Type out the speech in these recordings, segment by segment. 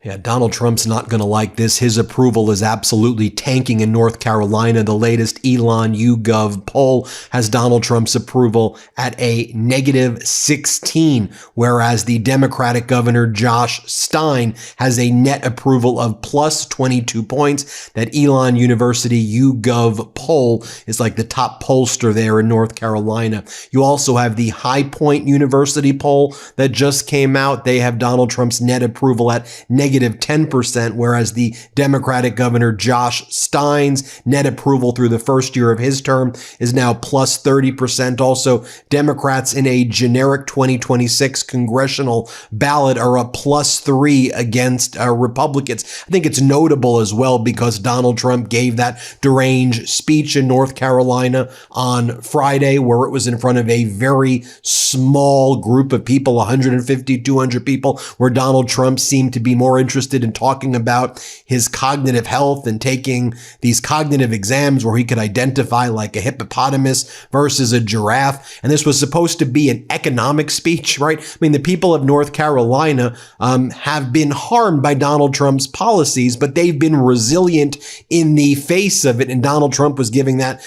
Yeah, Donald Trump's not going to like this. His approval is absolutely tanking in North Carolina. The latest Elon YouGov poll has Donald Trump's approval at a -16, whereas the Democratic Governor Josh Stein has a net approval of plus 22 points. That Elon University YouGov poll is like the top pollster there in North Carolina. You also have the High Point University poll that just came out. They have Donald Trump's net approval at -10%, whereas the Democratic Governor Josh Stein's net approval through the first year of his term is now plus 30%. Also, Democrats in a generic 2026 congressional ballot are a +3 against Republicans. I think it's notable as well because Donald Trump gave that deranged speech in North Carolina on Friday where it was in front of a very small group of people, 150, 200 people, where Donald Trump seemed to be more interested in talking about his cognitive health and taking these cognitive exams where he could identify like a hippopotamus versus a giraffe. And this was supposed to be an economic speech, right? I mean, the people of North Carolina have been harmed by Donald Trump's policies, but they've been resilient in the face of it. And Donald Trump was giving that,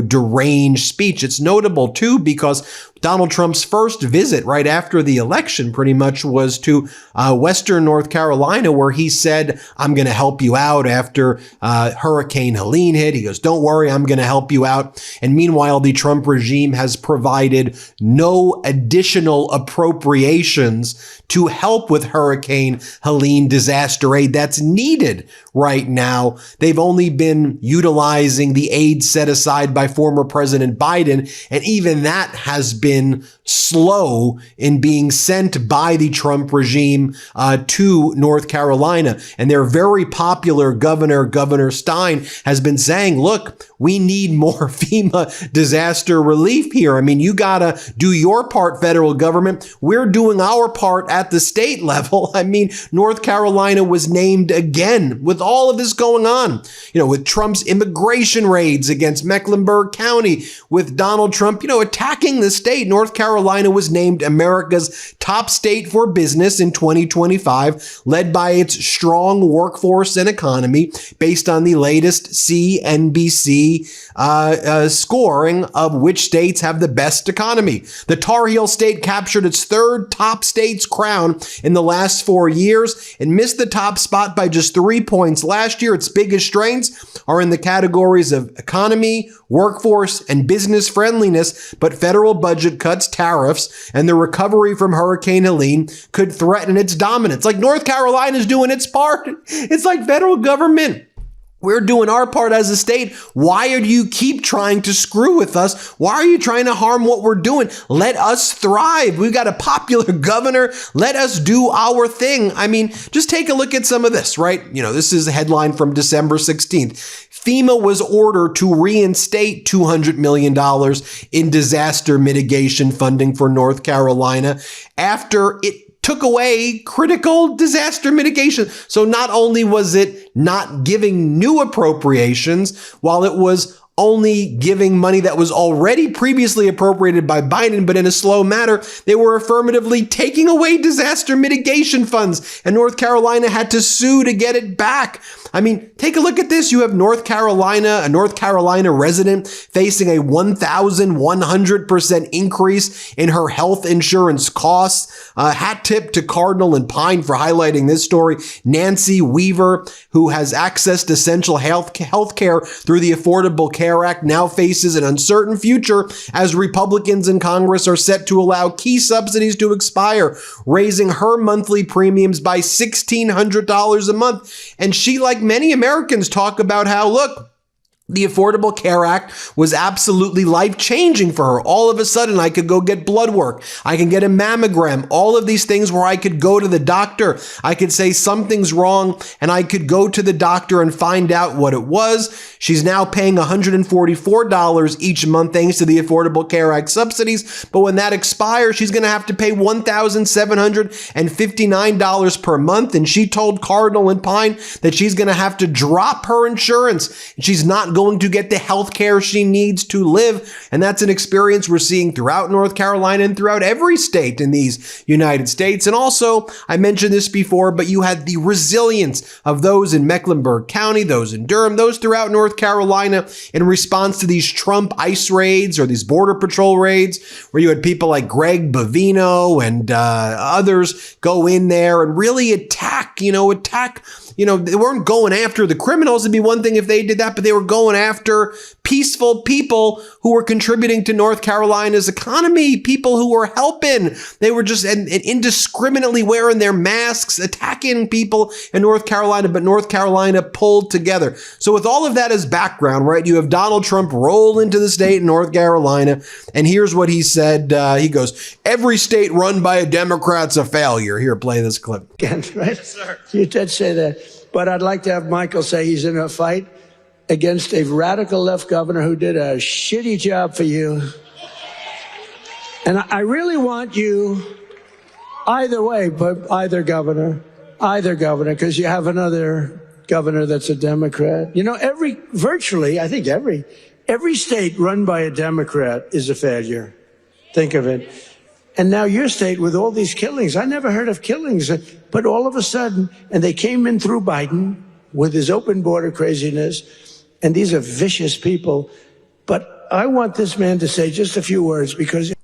deranged speech. It's notable too, because Donald Trump's first visit right after the election pretty much was to Western North Carolina, where he said, I'm going to help you out after Hurricane Helene hit. He goes, don't worry, I'm going to help you out. And meanwhile, the Trump regime has provided no additional appropriations to help with Hurricane Helene disaster aid that's needed right now. They've only been utilizing the aid set aside by former President Biden, and even that has been slow in being sent by the Trump regime to North Carolina. And their very popular Governor Stein has been saying, look, we need more FEMA disaster relief here. I mean, you got to do your part, federal government. We're doing our part at the state level. I mean, North Carolina was named again with all of this going on, with Trump's immigration raids against Mecklenburg County, with Donald Trump, attacking the state. North Carolina was named America's top state for business in 2025, led by its strong workforce and economy, based on the latest CNBC scoring of which states have the best economy. The Tar Heel state captured its third top state's crown in the last 4 years and missed the top spot by just 3 points last year. Its biggest strengths are in the categories of economy, workforce, and business friendliness, but federal budget cuts, tariffs, and the recovery from Hurricane Helene could threaten its dominance. Like North Carolina's doing its part. It's like federal government. We're doing our part as a state. Why do you keep trying to screw with us? Why are you trying to harm what we're doing? Let us thrive. We've got a popular governor. Let us do our thing. I mean, just take a look at some of this, right? This is a headline from December 16th. FEMA was ordered to reinstate $200 million in disaster mitigation funding for North Carolina after it took away critical disaster mitigation. So not only was it not giving new appropriations, while it was only giving money that was already previously appropriated by Biden, but in a slow manner, they were affirmatively taking away disaster mitigation funds, and North Carolina had to sue to get it back. I mean, take a look at this. You have a North Carolina resident facing a 1,100% increase in her health insurance costs. Hat tip to Cardinal and Pine for highlighting this story. Nancy Weaver, who has accessed essential health care through the Affordable Care Act, now faces an uncertain future as Republicans in Congress are set to allow key subsidies to expire, raising her monthly premiums by $1,600 a month. And she, like many Americans, talk about how, look, the Affordable Care Act was absolutely life-changing for her. All of a sudden, I could go get blood work. I can get a mammogram. All of these things where I could go to the doctor. I could say something's wrong, and I could go to the doctor and find out what it was. She's now paying $144 each month thanks to the Affordable Care Act subsidies. But when that expires, she's going to have to pay $1,759 per month. And she told Cardinal and Pine that she's going to have to drop her insurance. She's not going to get the health care she needs to live. And that's an experience we're seeing throughout North Carolina and throughout every state in these United States. And also, I mentioned this before, but you had the resilience of those in Mecklenburg County, those in Durham, those throughout North Carolina in response to these Trump ICE raids or these Border Patrol raids, where you had people like Greg Bovino and others go in there and really attack. They weren't going after the criminals. It'd be one thing if they did that, but they were going after peaceful people who were contributing to North Carolina's economy, people who were helping. They were just indiscriminately wearing their masks, attacking people in North Carolina, but North Carolina pulled together. So with all of that as background, right, you have Donald Trump roll into the state in North Carolina, and here's what he said. He goes, "Every state run by a Democrat's a failure." Here, play this clip. Right? Yes, sir. You did say that. But I'd like to have Michael say he's in a fight against a radical left governor who did a shitty job for you. And I really want you, either way, but either governor, because you have another governor that's a Democrat. Virtually, I think every state run by a Democrat is a failure. Think of it. And now your state with all these killings, I never heard of killings, but all of a sudden, and they came in through Biden with his open border craziness, and these are vicious people. But I want this man to say just a few words because...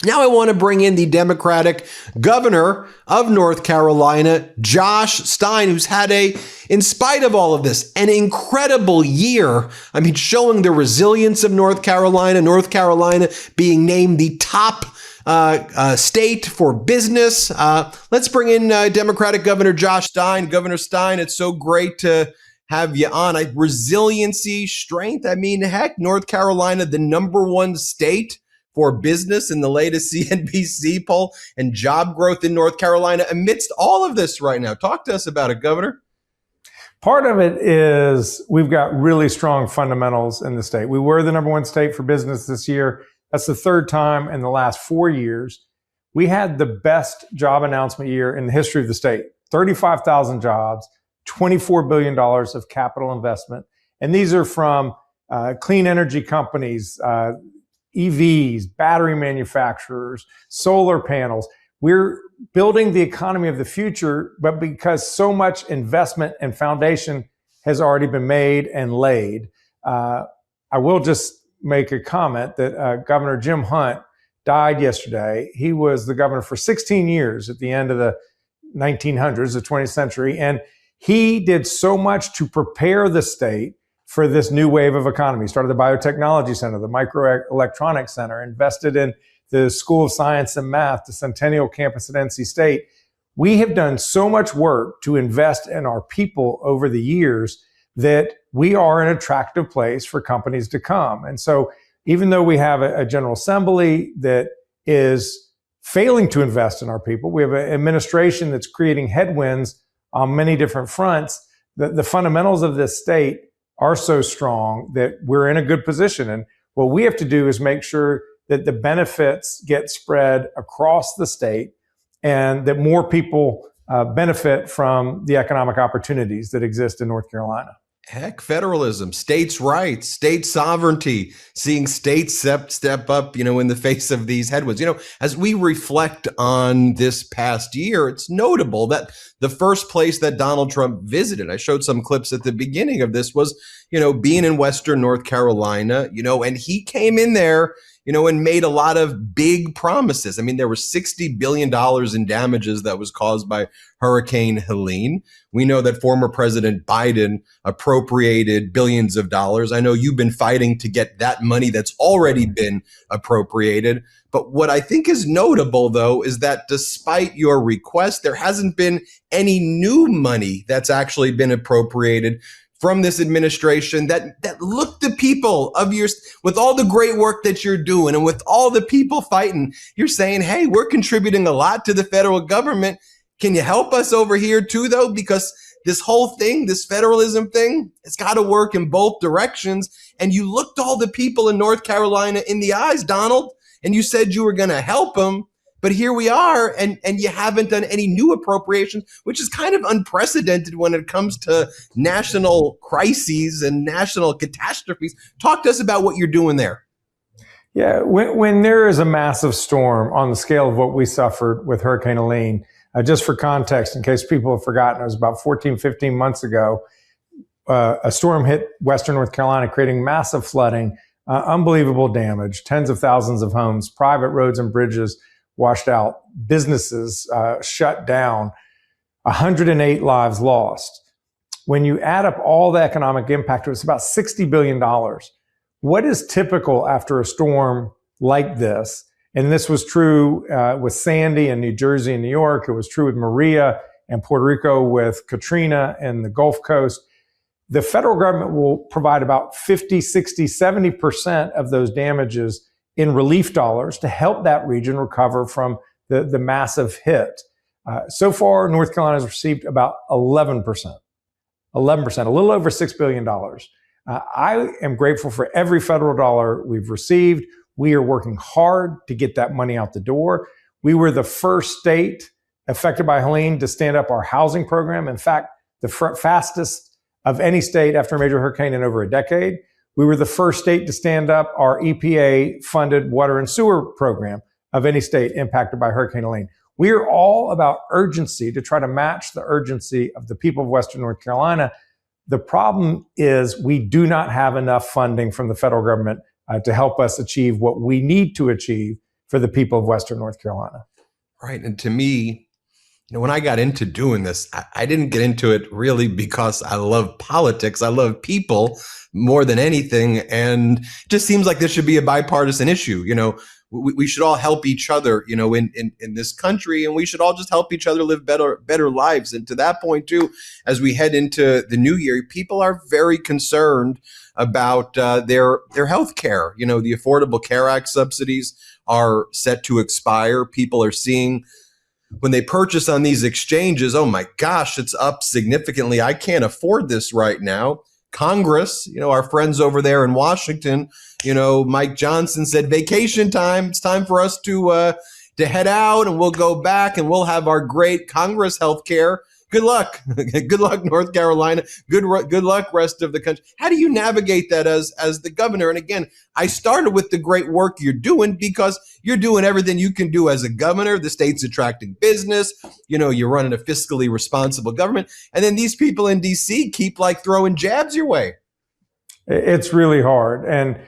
Now I want to bring in the Democratic governor of North Carolina, Josh Stein, who's had in spite of all of this, an incredible year. I mean, showing the resilience of North Carolina being named the top state for business. Let's bring in Democratic Governor Josh Stein. Governor Stein, it's so great to have you on. Resiliency, strength. I mean, heck, North Carolina, the #1 state for business in the latest CNBC poll, and job growth in North Carolina amidst all of this right now. Talk to us about it, Governor. Part of it is we've got really strong fundamentals in the state. We were the #1 state for business this year. That's the third time in the last 4 years. We had the best job announcement year in the history of the state. 35,000 jobs, $24 billion of capital investment. And these are from clean energy companies, EVs, battery manufacturers, solar panels. We're building the economy of the future, but because so much investment and foundation has already been made and laid, I will just make a comment that Governor Jim Hunt died yesterday. He was the governor for 16 years at the end of the 1900s, the 20th century, and he did so much to prepare the state for this new wave of economy. He started the Biotechnology Center, the Microelectronics Center, invested in the School of Science and Math, the Centennial Campus at NC State. We have done so much work to invest in our people over the years that we are an attractive place for companies to come. And so even though we have a General Assembly that is failing to invest in our people, we have an administration that's creating headwinds on many different fronts. The fundamentals of this state are so strong that we're in a good position. And what we have to do is make sure that the benefits get spread across the state and that more people benefit from the economic opportunities that exist in North Carolina. Heck, federalism, states' rights, state sovereignty, seeing states step up, in the face of these headwinds. As we reflect on this past year, it's notable that the first place that Donald Trump visited, I showed some clips at the beginning of this, was, being in Western North Carolina, and he came in there, and made a lot of big promises. I mean, there was $60 billion in damages that was caused by Hurricane Helene. We know that former President Biden appropriated billions of dollars. I know you've been fighting to get that money that's already been appropriated. But what I think is notable, though, is that despite your request, there hasn't been any new money that's actually been appropriated from this administration that look the people of with all the great work that you're doing and with all the people fighting, you're saying, hey, we're contributing a lot to the federal government. Can you help us over here too, though? Because this whole thing, this federalism thing, it's got to work in both directions. And you looked all the people in North Carolina in the eyes, Donald, and you said you were going to help them. But here we are, and you haven't done any new appropriations, which is kind of unprecedented when it comes to national crises and national catastrophes. Talk to us about what you're doing there. Yeah, when there is a massive storm on the scale of what we suffered with Hurricane Helene, just for context, in case people have forgotten, it was about 14, 15 months ago, a storm hit Western North Carolina, creating massive flooding, unbelievable damage, tens of thousands of homes, private roads and bridges washed out, businesses shut down, 108 lives lost. When you add up all the economic impact, it was about $60 billion. What is typical after a storm like this? And this was true with Sandy in New Jersey and New York. It was true with Maria and Puerto Rico with Katrina and the Gulf Coast. The federal government will provide about 50, 60, 70% of those damages in relief dollars to help that region recover from the massive hit. So far, North Carolina has received about 11%, a little over $6 billion. I am grateful for every federal dollar we've received. We are working hard to get that money out the door. We were the first state affected by Helene to stand up our housing program. In fact, the fastest of any state after a major hurricane in over a decade. We were the first state to stand up our EPA-funded water and sewer program of any state impacted by Hurricane Helene. We are all about urgency to try to match the urgency of the people of Western North Carolina. The problem is we do not have enough funding from the federal government to help us achieve what we need to achieve for the people of Western North Carolina. Right. And to me, when I got into doing this, I didn't get into it really because I love politics. I love people more than anything. And it just seems like this should be a bipartisan issue. We should all help each other, in this country, and we should all just help each other live better lives. And to that point, too, as we head into the new year, people are very concerned about their health care. The Affordable Care Act subsidies are set to expire. People are seeing when they purchase on these exchanges, oh my gosh, it's up significantly. I can't afford this right now. Congress, our friends over there in Washington, Mike Johnson said, vacation time. It's time for us to head out, and we'll go back and we'll have our great Congress health care. Good luck. Good luck, North Carolina. Good luck, rest of the country. How do you navigate that as the governor? And again, I started with the great work you're doing because you're doing everything you can do as a governor. The state's attracting business. You're running a fiscally responsible government. And then these people in D.C. keep throwing jabs your way. It's really hard. And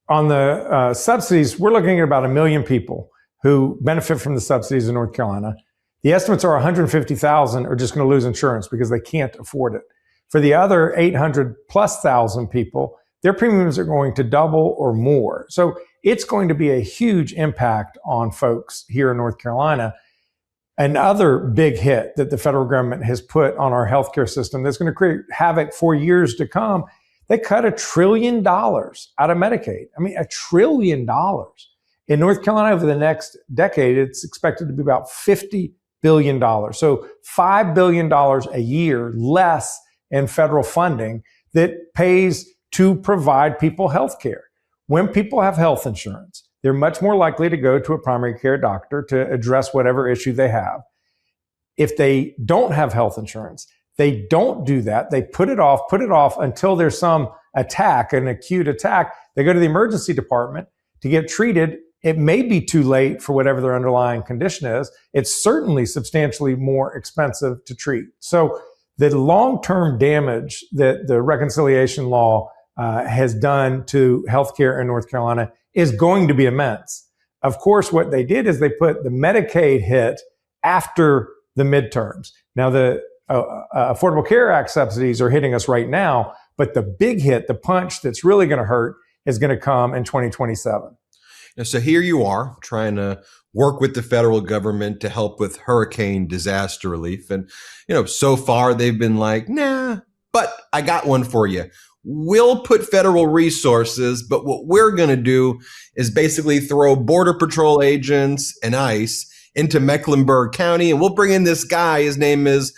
on the subsidies, we're looking at about 1 million people who benefit from the subsidies in North Carolina. The estimates are 150,000 are just going to lose insurance because they can't afford it. For the other 800,000+ people, their premiums are going to double or more. So it's going to be a huge impact on folks here in North Carolina. Another big hit that the federal government has put on our healthcare system that's going to create havoc for years to come. They cut $1 trillion out of Medicaid. $1 trillion. In North Carolina over the next decade, it's expected to be about $50 billion. So $5 billion a year less in federal funding that pays to provide people health care. When people have health insurance, they're much more likely to go to a primary care doctor to address whatever issue they have. If they don't have health insurance, they don't do that. They put it off until there's some attack, an acute attack. They go to the emergency department to get treated. It may be too late for whatever their underlying condition is. It's certainly substantially more expensive to treat. So the long-term damage that the reconciliation law has done to healthcare in North Carolina is going to be immense. Of course, what they did is they put the Medicaid hit after the midterms. Now, the Affordable Care Act subsidies are hitting us right now, but the big hit, the punch that's really going to hurt, is going to come in 2027. So here you are trying to work with the federal government to help with hurricane disaster relief. And, so far they've been like, nah, but I got one for you. We'll put federal resources, but what we're going to do is basically throw Border Patrol agents and ICE into Mecklenburg County. And we'll bring in this guy. His name is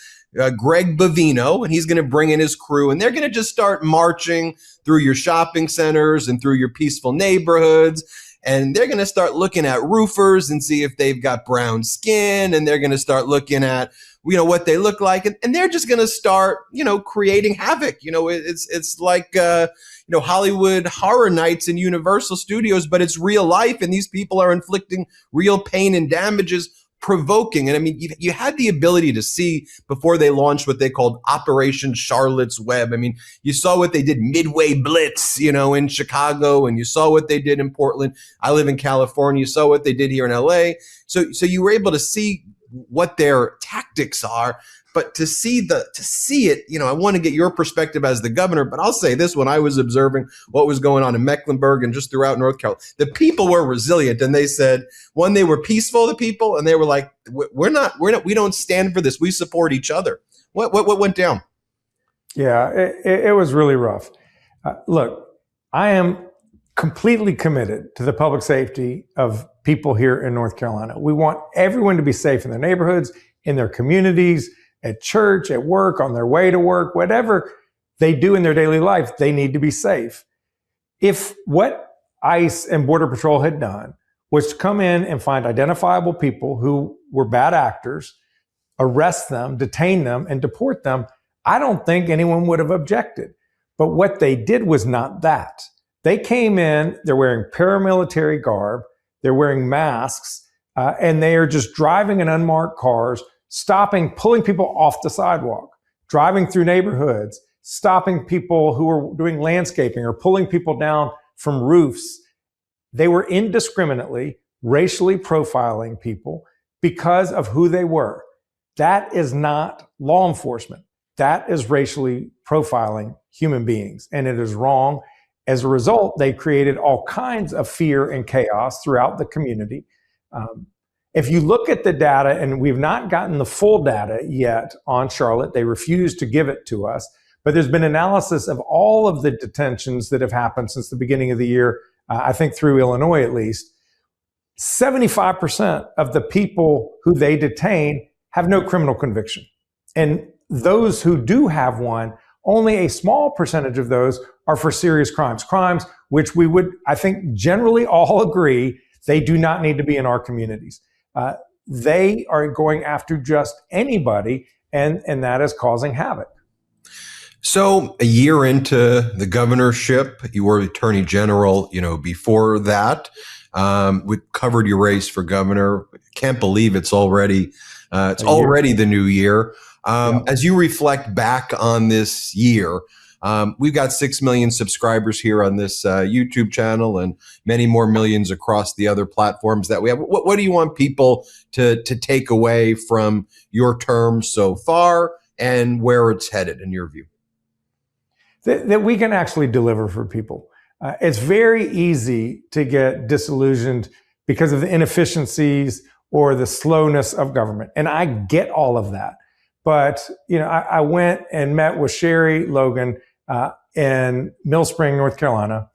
Greg Bavino, and he's going to bring in his crew, and they're going to just start marching through your shopping centers and through your peaceful neighborhoods. and they're going to start looking at roofers and see if they've got brown skin, and they're going to start looking at what they look like, and they're just going to start creating havoc. It's like Hollywood Horror Nights in Universal Studios, but it's real life, and these people are inflicting real pain and damages, provoking. And I mean, you had the ability to see before they launched what they called Operation Charlotte's Web. I mean, you saw what they did Midway Blitz, in Chicago, and you saw what they did in Portland. I live in California. You saw what they did here in LA. So you were able to see what their tactics are. But to see it, I want to get your perspective as the governor. But I'll say this: when I was observing what was going on in Mecklenburg and just throughout North Carolina, the people were resilient, and they said, one, they were peaceful, the people, and they were like, we don't stand for this. We support each other. What went down? Yeah, it was really rough. Look, I am completely committed to the public safety of people here in North Carolina. We want everyone to be safe in their neighborhoods, in their communities, at church, at work, on their way to work, whatever they do in their daily life, they need to be safe. If what ICE and Border Patrol had done was to come in and find identifiable people who were bad actors, arrest them, detain them, and deport them, I don't think anyone would have objected. But what they did was not that. They came in, they're wearing paramilitary garb, they're wearing masks, and they are just driving in unmarked cars, stopping, pulling people off the sidewalk, driving through neighborhoods, stopping people who are doing landscaping or pulling people down from roofs. They were indiscriminately racially profiling people because of who they were. That is not law enforcement. That is racially profiling human beings, and it is wrong. As a result, they created all kinds of fear and chaos throughout the community. If you look at the data, and we've not gotten the full data yet on Charlotte, they refuse to give it to us, but there's been analysis of all of the detentions that have happened since the beginning of the year, I think through Illinois at least. 75% of the people who they detain have no criminal conviction. And those who do have one, only a small percentage of those are for serious crimes which we would, I think, generally all agree they do not need to be in our communities. They are going after just anybody, and that is causing havoc. So a year into the governorship, you were Attorney General, before that. We covered your race for governor. Can't believe it's already the new year. As you reflect back on this year, we've got 6 million subscribers here on this YouTube channel, and many more millions across the other platforms that we have. What do you want people to take away from your term so far, and where it's headed in your view? That we can actually deliver for people. It's very easy to get disillusioned because of the inefficiencies or the slowness of government. And I get all of that. But, I went and met with Sherry Logan in Mill Spring, North Carolina,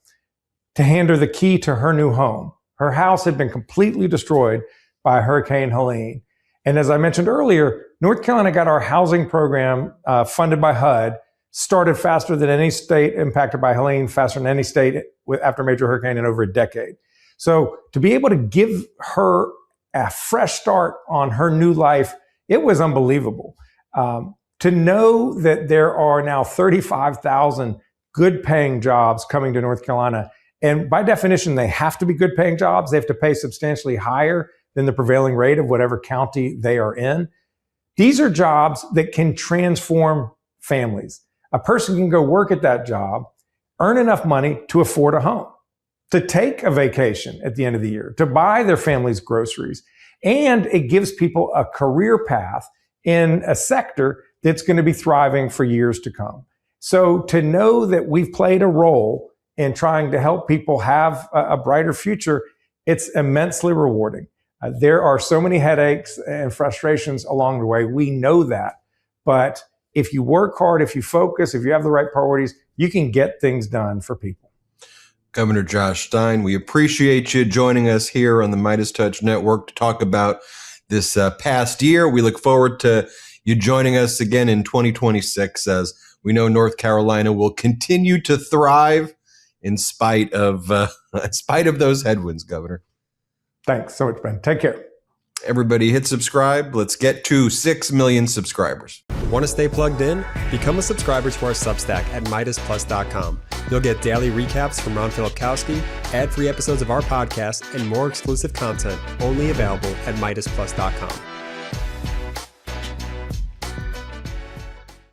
to hand her the key to her new home. Her house had been completely destroyed by Hurricane Helene. And as I mentioned earlier, North Carolina got our housing program funded by HUD, started faster than any state impacted by Helene, faster than any state after a major hurricane in over a decade. So to be able to give her a fresh start on her new life, it was unbelievable. To know that there are now 35,000 good paying jobs coming to North Carolina. And by definition, they have to be good paying jobs. They have to pay substantially higher than the prevailing rate of whatever county they are in. These are jobs that can transform families. A person can go work at that job, earn enough money to afford a home, to take a vacation at the end of the year, to buy their family's groceries. And it gives people a career path in a sector that's going to be thriving for years to come. So to know that we've played a role in trying to help people have a brighter future, it's immensely rewarding. There are so many headaches and frustrations along the way. We know that. But if you work hard, if you focus, if you have the right priorities, you can get things done for people. Governor Josh Stein, we appreciate you joining us here on the MeidasTouch Network to talk about this past year. We look forward to you joining us again in 2026, as we know North Carolina will continue to thrive in spite of those headwinds, Governor. Thanks so much, Ben. Take care. Everybody hit subscribe. Let's get to 6 million subscribers. Want to stay plugged in? Become a subscriber to our Substack at MeidasPlus.com. You'll get daily recaps from Ron Filipkowski, ad-free episodes of our podcast, and more exclusive content only available at MeidasPlus.com.